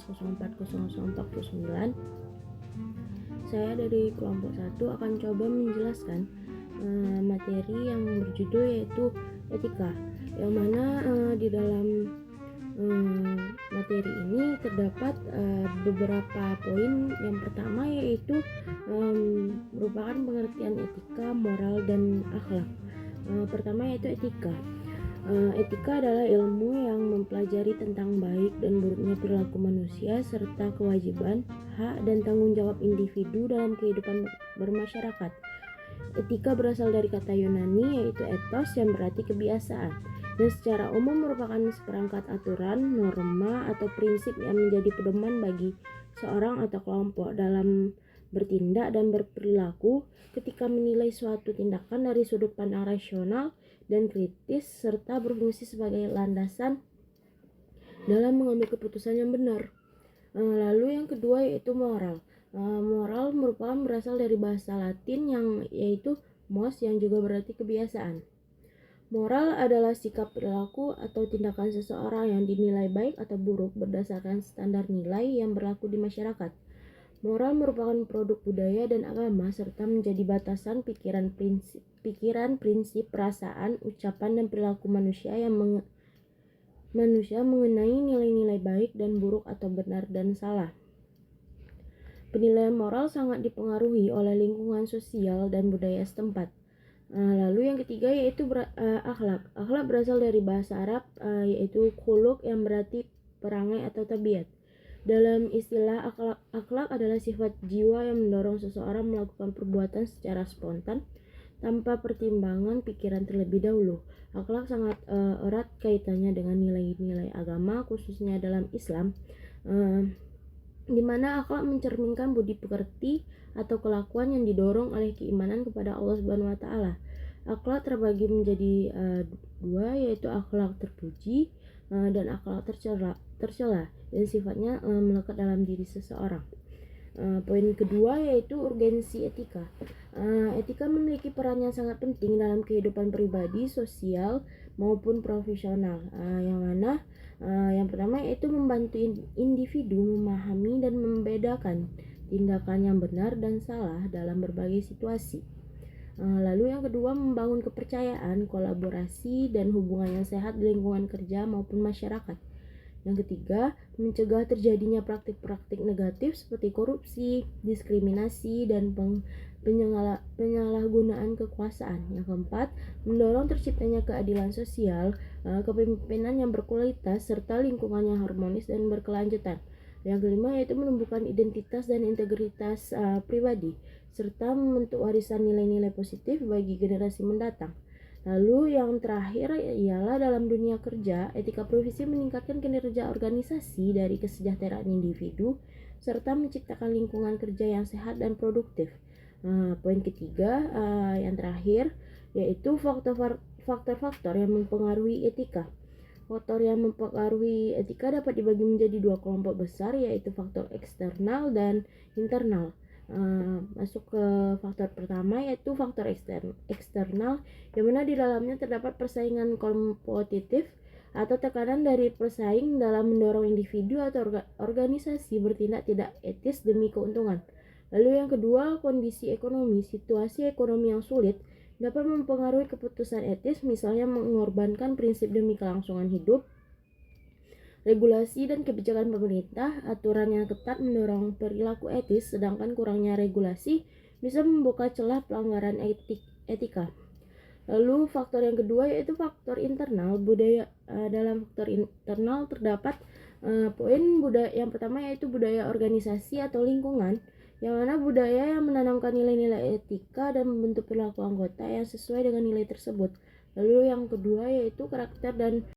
14.04.2049. Saya dari kelompok 1 akan coba menjelaskan materi yang berjudul yaitu etika, yang mana di dalam materi ini terdapat beberapa poin. Yang pertama yaitu merupakan pengertian etika, moral, dan akhlak. Pertama yaitu etika. Etika adalah ilmu yang mempelajari tentang baik dan buruknya perilaku manusia serta kewajiban, hak, dan tanggung jawab individu dalam kehidupan bermasyarakat. Etika berasal dari kata Yunani yaitu ethos yang berarti kebiasaan, dan secara umum merupakan seperangkat aturan, norma, atau prinsip yang menjadi pedoman bagi seorang atau kelompok dalam bertindak dan berperilaku ketika menilai suatu tindakan dari sudut pandang rasional dan kritis, serta berfungsi sebagai landasan dalam mengambil keputusan yang benar. Lalu yang kedua yaitu moral. Moral merupakan berasal dari bahasa Latin yang yaitu mos, yang juga berarti kebiasaan. Moral adalah sikap perilaku atau tindakan seseorang yang dinilai baik atau buruk berdasarkan standar nilai yang berlaku di masyarakat. Moral merupakan produk budaya dan agama serta menjadi batasan pikiran, prinsip, perasaan, ucapan, dan perilaku manusia mengenai nilai-nilai baik dan buruk atau benar dan salah. Penilaian moral sangat dipengaruhi oleh lingkungan sosial dan budaya setempat. Lalu yang ketiga yaitu akhlak. Akhlak berasal dari bahasa Arab yaitu khuluq, yang berarti perangai atau tabiat. Dalam istilah akhlak adalah sifat jiwa yang mendorong seseorang melakukan perbuatan secara spontan tanpa pertimbangan pikiran terlebih dahulu. Akhlak sangat erat kaitannya dengan nilai-nilai agama, khususnya dalam Islam, di mana akhlak mencerminkan budi pekerti atau kelakuan yang didorong oleh keimanan kepada Allah Subhanahu wa taala. Akhlak terbagi menjadi dua, yaitu akhlak terpuji dan akhlak tercela dan sifatnya melekat dalam diri seseorang. Poin kedua yaitu urgensi etika. Etika memiliki peran yang sangat penting dalam kehidupan pribadi, sosial, maupun profesional. Yang mana yang pertama yaitu membantu individu memahami dan membedakan tindakan yang benar dan salah dalam berbagai situasi. Lalu yang kedua, membangun kepercayaan, kolaborasi, dan hubungan yang sehat di lingkungan kerja maupun masyarakat. Yang ketiga, mencegah terjadinya praktik-praktik negatif seperti korupsi, diskriminasi, dan penyalahgunaan kekuasaan. Yang keempat, mendorong terciptanya keadilan sosial, kepemimpinan yang berkualitas, serta lingkungan yang harmonis dan berkelanjutan. Yang kelima yaitu menumbuhkan identitas dan integritas pribadi, serta membentuk warisan nilai-nilai positif bagi generasi mendatang. Lalu yang terakhir ialah dalam dunia kerja, etika profesi meningkatkan kinerja organisasi dari kesejahteraan individu serta menciptakan lingkungan kerja yang sehat dan produktif. Poin ketiga yang terakhir yaitu faktor-faktor yang mempengaruhi etika. Faktor yang mempengaruhi etika dapat dibagi menjadi dua kelompok besar, yaitu faktor eksternal dan internal. Masuk ke faktor pertama yaitu faktor eksternal, yang mana di dalamnya terdapat persaingan kompetitif atau tekanan dari pesaing dalam mendorong individu atau organisasi bertindak tidak etis demi keuntungan. Lalu yang kedua, kondisi ekonomi. Situasi ekonomi yang sulit dapat mempengaruhi keputusan etis, misalnya mengorbankan prinsip demi kelangsungan hidup. Regulasi dan kebijakan pemerintah, aturan yang ketat mendorong perilaku etis, sedangkan kurangnya regulasi bisa membuka celah pelanggaran etika. Lalu faktor yang kedua yaitu faktor internal, budaya. Dalam faktor internal terdapat poin budaya. Yang pertama yaitu budaya organisasi atau lingkungan, yang mana budaya yang menanamkan nilai-nilai etika dan membentuk perilaku anggota yang sesuai dengan nilai tersebut. Lalu yang kedua yaitu karakter dan